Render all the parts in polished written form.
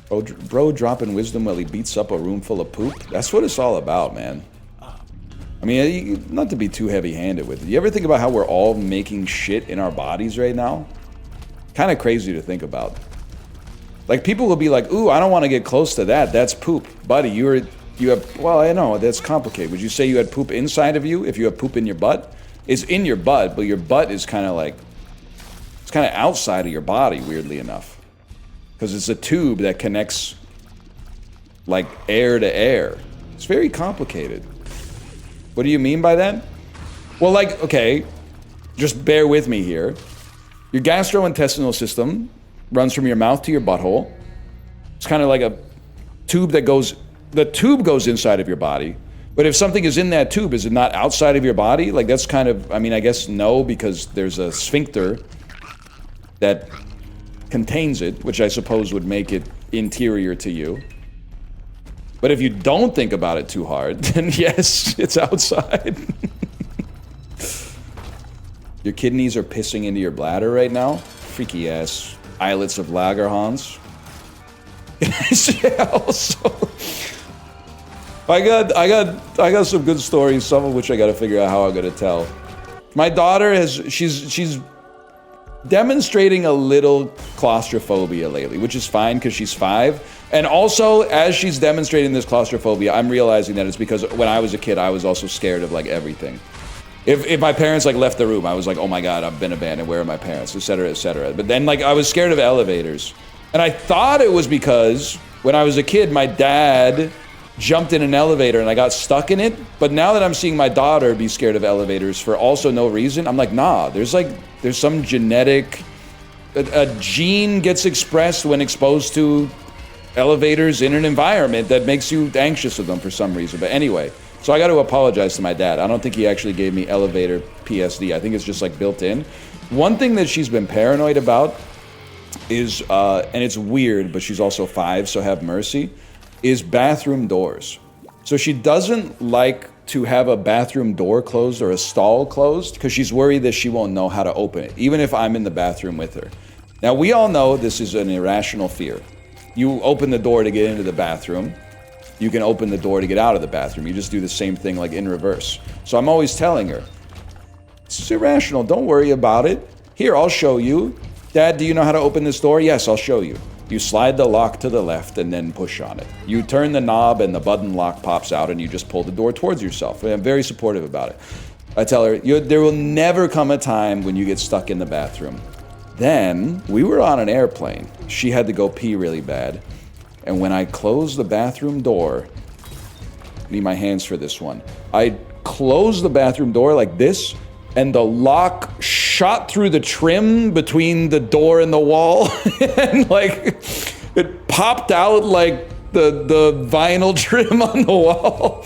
Bro dropping wisdom while he beats up a room full of poop. That's what it's all about, man. I mean, not to be too heavy-handed with it. You ever think about how we're all making shit in our bodies right now? Kind of crazy to think about. Like, people will be like, ooh, I don't want to get close to that. That's poop. Buddy, you have, well, I know, that's complicated. Would you say you had poop inside of you if you have poop in your butt? It's in your butt, but your butt is kind of like, it's kind of outside of your body, weirdly enough. Because it's a tube that connects, like, air to air. It's very complicated. What do you mean by that? Well, like, okay, just bear with me here. Your gastrointestinal system runs from your mouth to your butthole. It's kind of like a tube that goes, the tube goes inside of your body. But if something is in that tube, is it not outside of your body? Like, that's kind of, I mean, I guess no, because there's a sphincter that contains it, which I suppose would make it interior to you. But if you don't think about it too hard, then yes, it's outside. Your kidneys are pissing into your bladder right now. Freaky ass islets of Lagerhans. Yeah, also, I got some good stories, some of which I got to figure out how I'm gonna tell. My daughter she's demonstrating a little claustrophobia lately, which is fine because she's 5. And also, as she's demonstrating this claustrophobia, I'm realizing that it's because when I was a kid, I was also scared of like everything. If my parents like left the room, I was like, oh my God, I've been abandoned. Where are my parents? Et cetera, et cetera. But then like I was scared of elevators. And I thought it was because when I was a kid, my dad jumped in an elevator and I got stuck in it. But now that I'm seeing my daughter be scared of elevators for also no reason, I'm like, nah, there's some genetic, a gene gets expressed when exposed to elevators in an environment that makes you anxious of them for some reason. But anyway, so I got to apologize to my dad. I don't think he actually gave me elevator PSD. I think it's just like built in. One thing that she's been paranoid about is, and it's weird, but she's also 5, so have mercy, is bathroom doors. So she doesn't like to have a bathroom door closed or a stall closed because she's worried that she won't know how to open it, even if I'm in the bathroom with her. Now, we all know this is an irrational fear. You open the door to get into the bathroom. You can open the door to get out of the bathroom. You just do the same thing like in reverse. So I'm always telling her, it's irrational, don't worry about it. Here, I'll show you. Dad, do you know how to open this door? Yes, I'll show you. You slide the lock to the left and then push on it. You turn the knob and the button lock pops out and you just pull the door towards yourself. And I'm very supportive about it. I tell her, there will never come a time when you get stuck in the bathroom. Then, we were on an airplane. She had to go pee really bad. And when I closed the bathroom door, I need my hands for this one. I closed the bathroom door like this, and the lock shot through the trim between the door and the wall. And like, it popped out like the vinyl trim on the wall.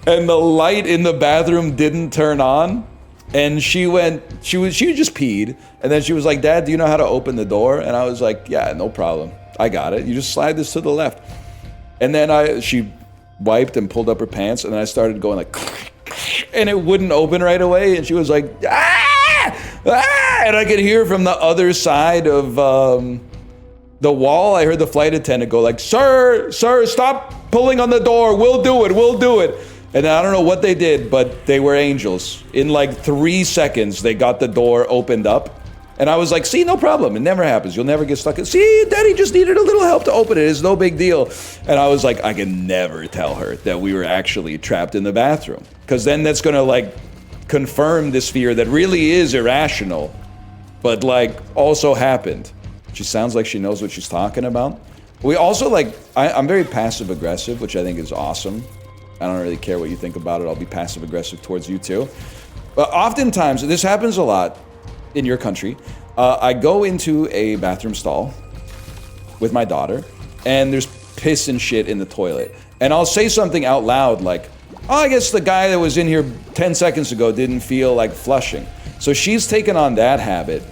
And the light in the bathroom didn't turn on. And she just peed. And then she was like, Dad, do you know how to open the door? And I was like, yeah, no problem. I got it. You just slide this to the left. And then she wiped and pulled up her pants. And then I started going like, and it wouldn't open right away. And she was like, ah! Ah! And I could hear from the other side of the wall, I heard the flight attendant go like, Sir, stop pulling on the door. We'll do it. And I don't know what they did, but they were angels. In like 3 seconds, they got the door opened up. And I was like, see, no problem. It never happens. You'll never get stuck. See, Daddy just needed a little help to open it. It's no big deal. And I was like, I can never tell her that we were actually trapped in the bathroom. Because then that's going to like confirm this fear that really is irrational, but like also happened. She sounds like she knows what she's talking about. We also like, I'm very passive aggressive, which I think is awesome. I don't really care what you think about it. I'll be passive aggressive towards you too. But oftentimes, this happens a lot in your country. I go into a bathroom stall with my daughter and there's piss and shit in the toilet. And I'll say something out loud like, oh, I guess the guy that was in here 10 seconds ago didn't feel like flushing. So she's taken on that habit,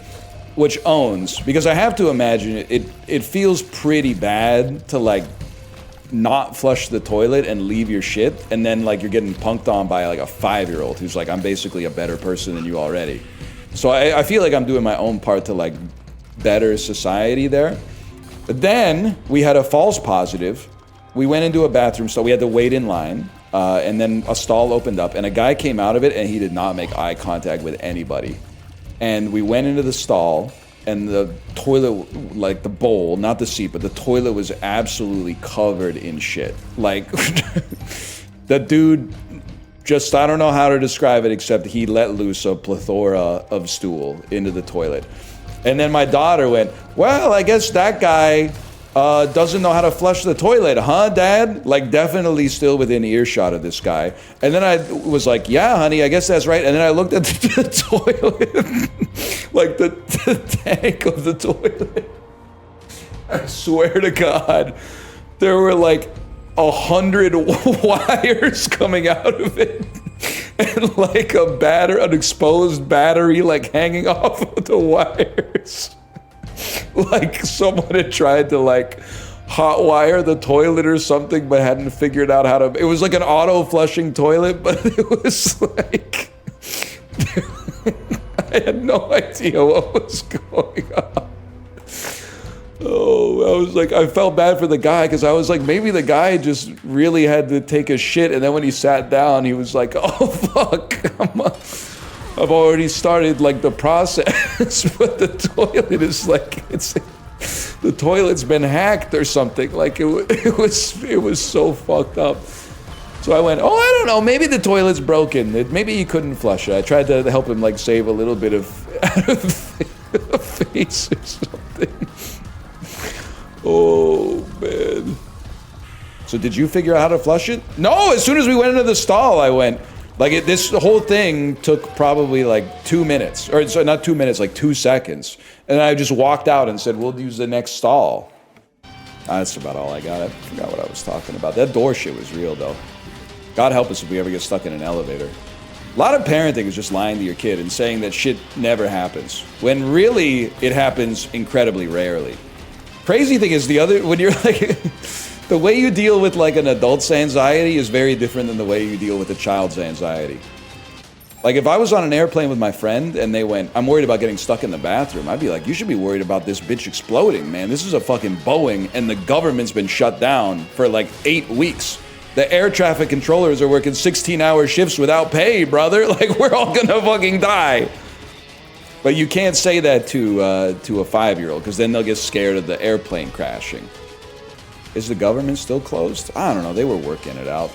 which owns, because I have to imagine it feels pretty bad to like not flush the toilet and leave your shit, and then like you're getting punked on by like a 5-year-old who's like, I'm basically a better person than you already. So I feel like I'm doing my own part to like better society there. But then we had a false positive. We went into a bathroom, so we had to wait in line. And then a stall opened up, and a guy came out of it, and he did not make eye contact with anybody. And we went into the stall, and the toilet, like the bowl, not the seat, but the toilet was absolutely covered in shit. Like, the dude just, I don't know how to describe it, except he let loose a plethora of stool into the toilet. And then my daughter went, well, I guess that guy doesn't know how to flush the toilet, huh, Dad? Like, definitely still within earshot of this guy. And then I was like, yeah, honey, I guess that's right. And then I looked at the toilet, like the tank of the toilet. I swear to God, there were like 100 wires coming out of it. And like an exposed battery, like hanging off of the wires. Like someone had tried to like hot wire the toilet or something, but hadn't figured out how to. It was like an auto flushing toilet, but it was like I had no idea what was going on. Oh, I was like, I felt bad for the guy because I was like, maybe the guy just really had to take a shit, and then when he sat down, he was like, oh fuck, I've already started like the process, but the toilet is like, the toilet's been hacked or something. Like it was so fucked up. So I went, oh, I don't know, maybe the toilet's broken. Maybe he couldn't flush it. I tried to help him like save a little bit of face or something. Oh man. So did you figure out how to flush it? No, as soon as we went into the stall, I went. Like, this whole thing took probably like 2 minutes. Or, sorry, not 2 minutes, like 2 seconds. And I just walked out and said, we'll use the next stall. That's about all I got. I forgot what I was talking about. That door shit was real, though. God help us if we ever get stuck in an elevator. A lot of parenting is just lying to your kid and saying that shit never happens. When really, it happens incredibly rarely. Crazy thing is when you're like... The way you deal with like an adult's anxiety is very different than the way you deal with a child's anxiety. Like if I was on an airplane with my friend and they went, I'm worried about getting stuck in the bathroom, I'd be like, you should be worried about this bitch exploding, man. This is a fucking Boeing and the government's been shut down for like 8 weeks. The air traffic controllers are working 16-hour shifts without pay, brother. Like we're all gonna fucking die. But you can't say that to a 5-year-old because then they'll get scared of the airplane crashing. Is the government still closed? I don't know. They were working it out.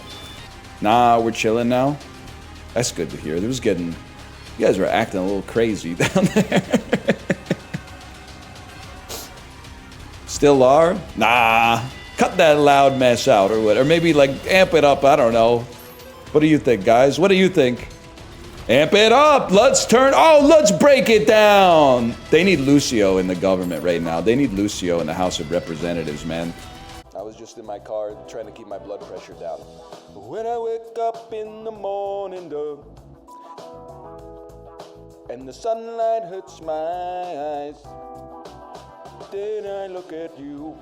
Nah, we're chilling now. That's good to hear. You guys were acting a little crazy down there. Still are? Nah. Cut that loud mess out or what. Or maybe like amp it up. I don't know. What do you think, guys? What do you think? Amp it up. Let's break it down. They need Lucio in the government right now. They need Lucio in the House of Representatives, man. I was just in my car trying to keep my blood pressure down. When I wake up in the morning, dog, and the sunlight hurts my eyes, then I look at you,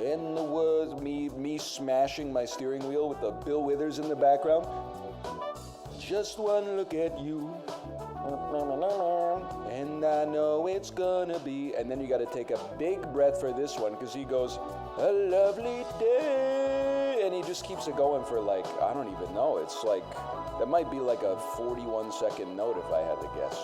and the words me smashing my steering wheel with the Bill Withers in the background. Just one look at you, and I know it's gonna be, and then you gotta take a big breath for this one, because he goes, a lovely day, and he just keeps it going for like, I don't even know, it's like, that might be like a 41-second note if I had to guess.